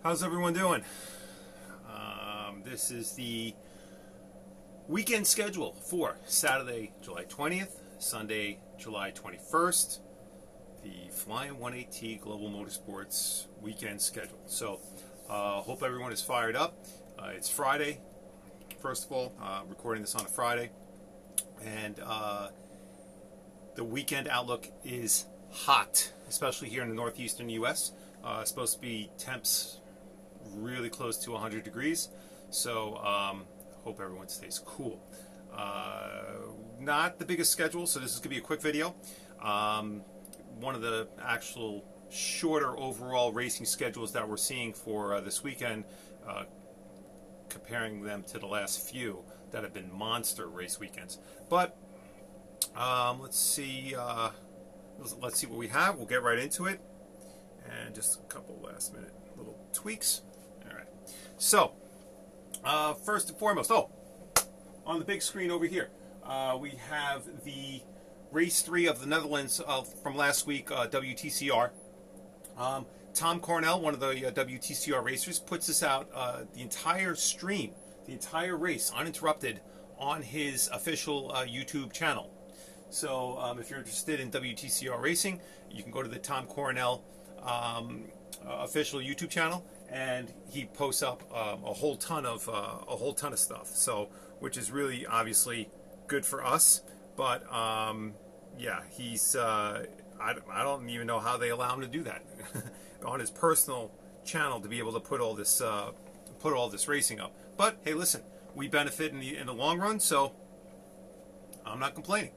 How's everyone doing? This is the weekend schedule for Saturday, July 20th, Sunday, July 21st, the Flyin18T Global Motorsports weekend schedule. So, hope everyone is fired up. It's Friday, first of all, recording this on a Friday, and the weekend outlook is hot, especially here in the northeastern U.S. It's supposed to be temps really close to 100 degrees, so hope everyone stays cool. Not the biggest schedule, so this is going to be a quick video. One of the actual shorter overall racing schedules that we're seeing for this weekend, comparing them to the last few that have been monster race weekends. But let's see what we have. We'll get right into it, and just a couple last minute little tweaks. All right, so first and foremost, on the big screen over here, we have the race 3 of the Netherlands from last week, WTCR. Tom Cornell, one of the WTCR racers, puts this out, the entire stream, the entire race, uninterrupted, on his official YouTube channel. So if you're interested in WTCR racing, you can go to the Tom Cornell official YouTube channel, and he posts up a whole ton of stuff. So, which is really obviously good for us. But yeah, he's I don't even know how they allow him to do that on his personal channel, to be able to put all this racing up. But hey, listen, we benefit in the long run, so I'm not complaining.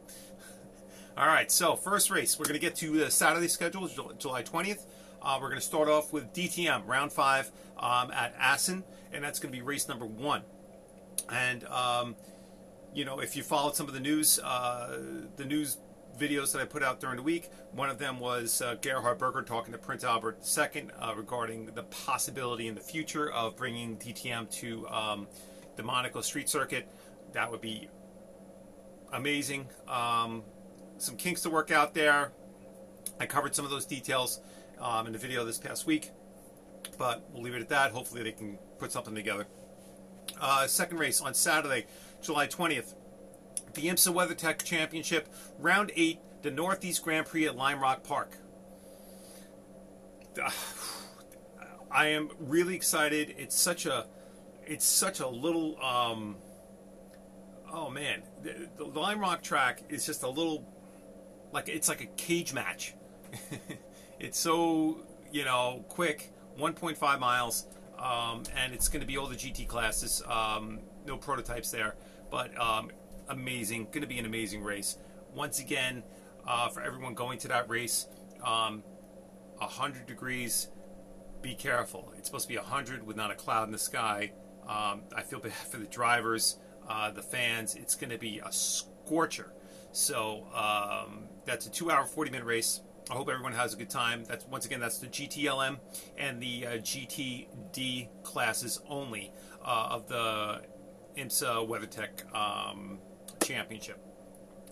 All right, so first race, we're going to get to the Saturday schedule, July 20th. We're going to start off with DTM, round 5 at Assen, and that's going to be race number 1. And, you know, if you followed some of the news videos that I put out during the week, one of them was Gerhard Berger talking to Prince Albert II regarding the possibility in the future of bringing DTM to the Monaco street circuit. That would be amazing. Some kinks to work out there. I covered some of those details in the video this past week, but we'll leave it at that. Hopefully they can put something together. Second race on Saturday, July 20th, the IMSA WeatherTech Championship, round 8, the Northeast Grand Prix at Lime Rock Park. I am really excited. It's such a little oh man, the Lime Rock track is just a little, it's like a cage match. It's so, you know, quick, 1.5 miles, and it's going to be all the GT classes, no prototypes there, but amazing, going to be an amazing race. Once again, for everyone going to that race, 100 degrees, be careful. It's supposed to be 100 with not a cloud in the sky. I feel bad for the drivers, the fans. It's going to be a scorcher. So that's a 2-hour, 40-minute race. I hope everyone has a good time. Once again, that's the GTLM and the GTD classes only of the IMSA WeatherTech Championship.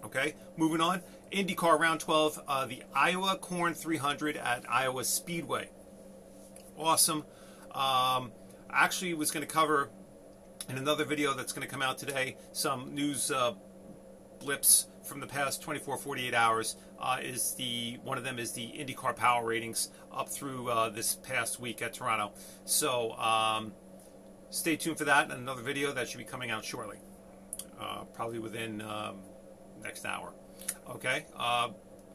Okay, moving on. IndyCar round 12, the Iowa Corn 300 at Iowa Speedway. Awesome. Actually was going to cover in another video that's going to come out today some news blips from the past 24-48 hours. One of them is the IndyCar power ratings up through this past week at Toronto. So stay tuned for that, and another video that should be coming out shortly, probably within next hour. Okay,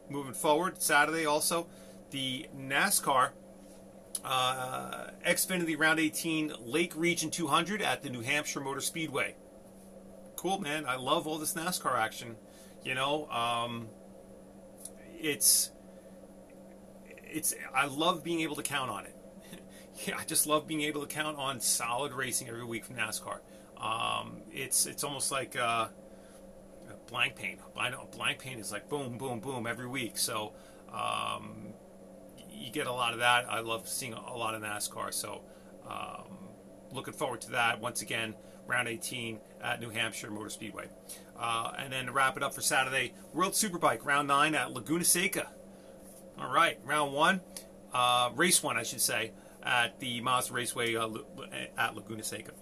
moving forward, Saturday also, the NASCAR Xfinity Round 18 Lake Region 200 at the New Hampshire Motor Speedway. Cool, man. I love all this NASCAR action. You know, I love being able to count on it. Yeah, I just love being able to count on solid racing every week from NASCAR. It's almost like blank paint. I know blank paint is like boom, boom, boom every week. So you get a lot of that. I love seeing a lot of NASCAR. So looking forward to that. Once again, round 18 at New Hampshire Motor Speedway. And then to wrap it up for Saturday, World Superbike round 9 at Laguna Seca. All right, round 1, race 1, I should say, at the Mazda Raceway at Laguna Seca.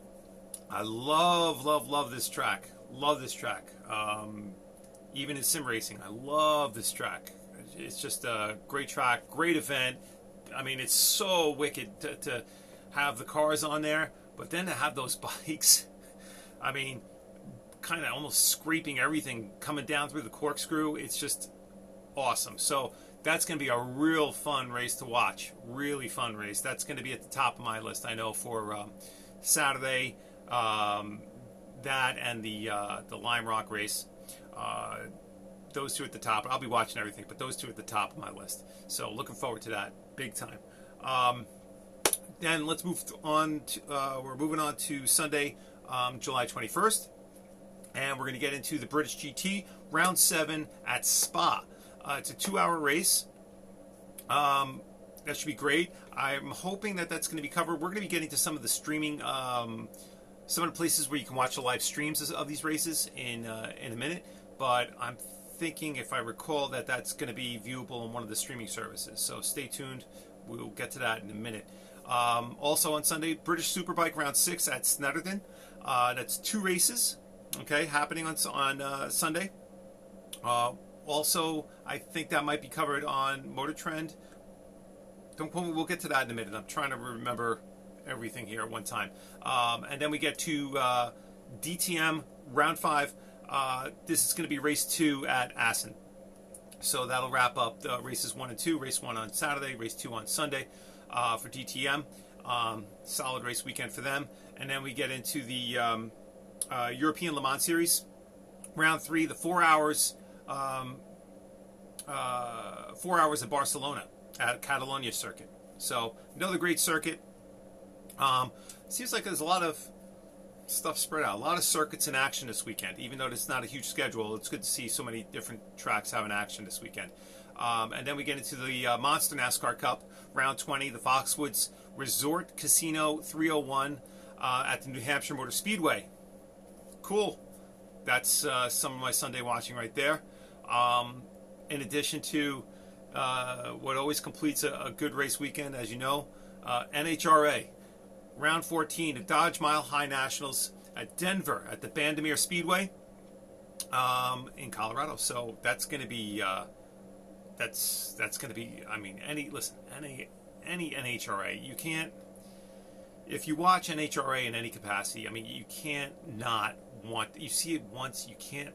I love this track. Love this track. Even in sim racing, I love this track. It's just a great track, great event. I mean, it's so wicked to have the cars on there, but then to have those bikes, I mean, kind of almost scraping everything coming down through the corkscrew. It's just awesome. So that's going to be a real fun race to watch. Really fun race. That's going to be at the top of my list, I know, for Saturday. That and the Lime Rock race. Those two at the top. I'll be watching everything, but those two at the top of my list. So looking forward to that big time. Then let's move on. We're moving on to Sunday, July 21st. And we're going to get into the British GT Round 7 at Spa. It's a 2-hour race. That should be great. I'm hoping that that's going to be covered. We're going to be getting to some of the streaming, some of the places where you can watch the live streams of these races in a minute. But I'm thinking, if I recall, that that's going to be viewable on one of the streaming services. So stay tuned. We'll get to that in a minute. Also on Sunday, British Superbike Round 6 at Snetterton. That's 2 races. Okay, happening on Sunday. Also, I think that might be covered on Motor Trend. Don't quote me, we'll get to that in a minute. I'm trying to remember everything here at one time. And then we get to DTM Round 5. This is going to be race 2 at Assen. So that'll wrap up the races 1 and 2. Race 1 on Saturday, race 2 on Sunday for DTM. Solid race weekend for them. And then we get into the European Le Mans Series. Round 3, the 4 hours. 4 hours at Barcelona at Catalonia circuit. So another great circuit. Seems like there's a lot of stuff spread out. A lot of circuits in action this weekend. Even though it's not a huge schedule, it's good to see so many different tracks having action this weekend. And then we get into the Monster NASCAR Cup, Round 20, the Foxwoods Resort Casino 301 at the New Hampshire Motor Speedway. Cool. That's some of my Sunday watching right there. In addition to what always completes a good race weekend, as you know, NHRA. Round 14, the Dodge Mile High Nationals at Denver at the Bandimere Speedway in Colorado. So that's going to be that's going to be. I mean, any NHRA, you can't. If you watch NHRA in any capacity, I mean, you can't not want. You see it once, you can't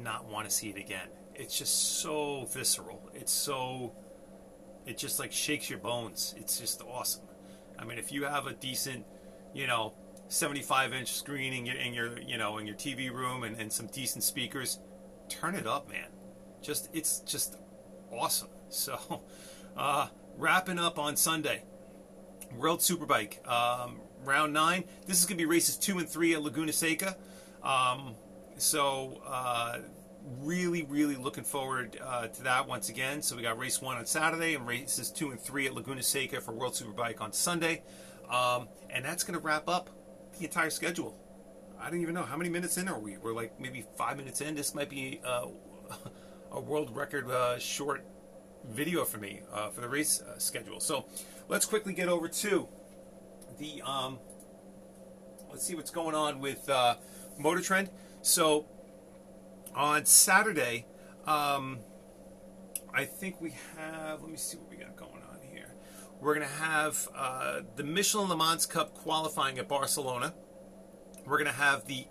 not want to see it again. It's just so visceral. It just shakes your bones. It's just awesome. I mean, if you have a decent, 75-inch screen in your TV room and some decent speakers, turn it up, man. It's just awesome. So, wrapping up on Sunday, World Superbike, round 9. This is going to be races 2 and 3 at Laguna Seca. Really looking forward to that once again. So we got race 1 on Saturday and races 2 and 3 at Laguna Seca for World Superbike on Sunday. And that's going to wrap up the entire schedule. I don't even know. How many minutes in are we? We're maybe 5 minutes in. This might be a world record short video for me for the race schedule. So let's quickly get over to the let's see what's going on with Motor Trend. So on Saturday, I think we have, let me see what we got going on here. We're going to have the Michelin Le Mans Cup qualifying at Barcelona. We're going to have the,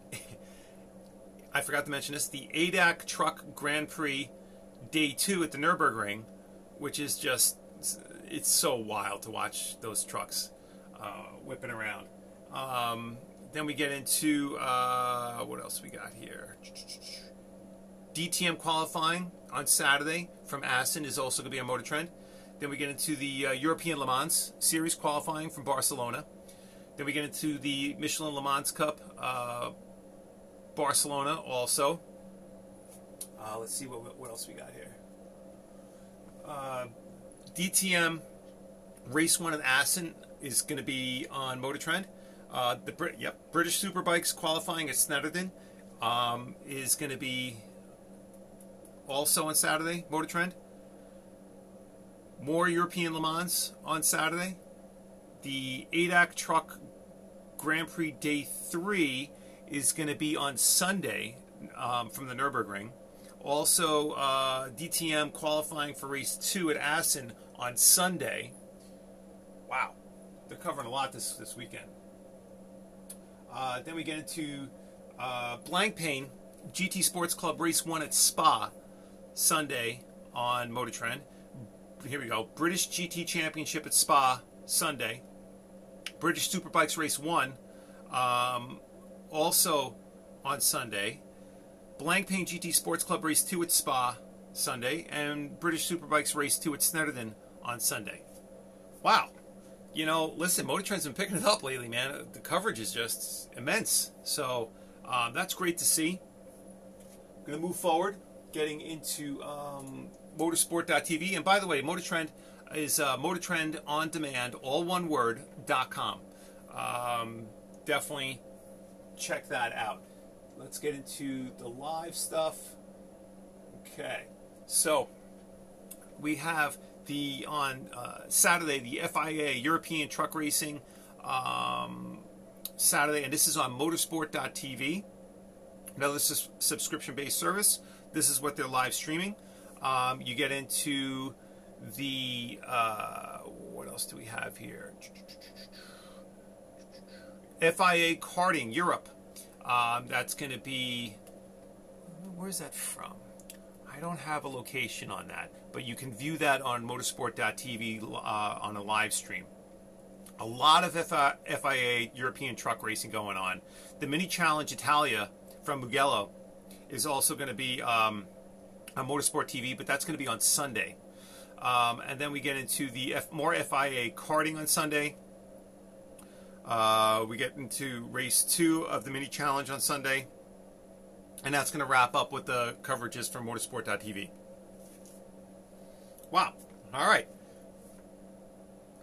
I forgot to mention this, the ADAC Truck Grand Prix Day 2 at the Nürburgring, which is just, it's so wild to watch those trucks whipping around. Then we get into, what else we got here? DTM qualifying on Saturday from Assen is also going to be on Motor Trend. Then we get into the European Le Mans Series qualifying from Barcelona. Then we get into the Michelin Le Mans Cup Barcelona also. Let's see what else we got here. DTM Race 1 at Assen is going to be on Motor Trend. British Superbikes qualifying at Snetterton is going to be also on Saturday, Motor Trend. More European Le Mans on Saturday. The ADAC Truck Grand Prix Day 3 is going to be on Sunday from the Nürburgring. Also, DTM qualifying for race 2 at Assen on Sunday. Wow, they're covering a lot this weekend. Then we get into Blancpain GT Sports Club Race 1 at Spa Sunday on Motor Trend. Here we go. British GT Championship at Spa Sunday. British Superbikes Race 1 also on Sunday. Blancpain GT Sports Club Race 2 at Spa Sunday. And British Superbikes Race 2 at Snetterton on Sunday. Wow. You know, listen, Motor Trend's been picking it up lately, man. The coverage is just immense. So that's great to see. I'm going to move forward, getting into motorsport.tv. And by the way, Motor Trend is Motor Trend on demand, all one word, .com. Definitely check that out. Let's get into the live stuff. Okay, so we have on Saturday, the FIA European Truck Racing Saturday, and this is on motorsport.tv, another subscription-based service. This is what they're live streaming. You get into the, what else do we have here? FIA Karting Europe. That's going to be, where's that from? I don't have a location on that, but you can view that on motorsport.tv on a live stream. A lot of FIA European truck racing going on. The Mini Challenge Italia from Mugello is also going to be on Motorsport TV, but that's going to be on Sunday. And then we get into the more FIA karting on Sunday. We get into race 2 of the Mini Challenge on Sunday. And that's going to wrap up with the coverages from motorsport.tv. Wow. All right.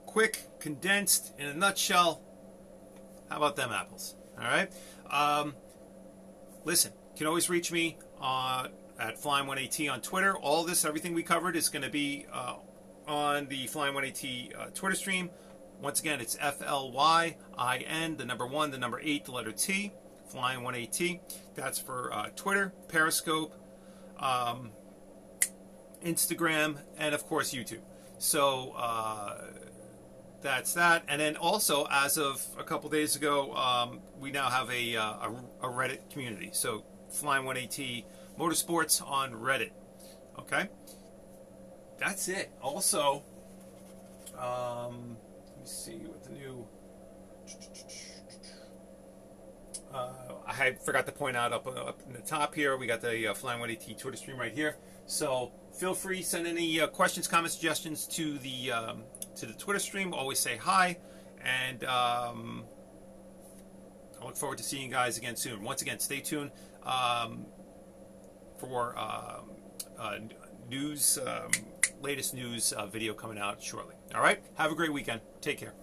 Quick, condensed, in a nutshell. How about them apples? All right. Listen, you can always reach me at Flyin18T on Twitter. All this, everything we covered is going to be on the Flyin18T Twitter stream. Once again, it's FLYIN, the number 1, the number 8, the letter T. Flyin18T. That's for Twitter, Periscope, Instagram, and of course YouTube. So that's that. And then also, as of a couple days ago, we now have a Reddit community. So Flyin18T Motorsports on Reddit. Okay, that's it. Also, let me see what the new. I forgot to point out up in the top here, we got the Flyin18T Twitter stream right here. So feel free to send any questions, comments, suggestions to the Twitter stream. Always say hi, and I look forward to seeing you guys again soon. Once again, stay tuned for news, latest news video coming out shortly. All right, have a great weekend. Take care.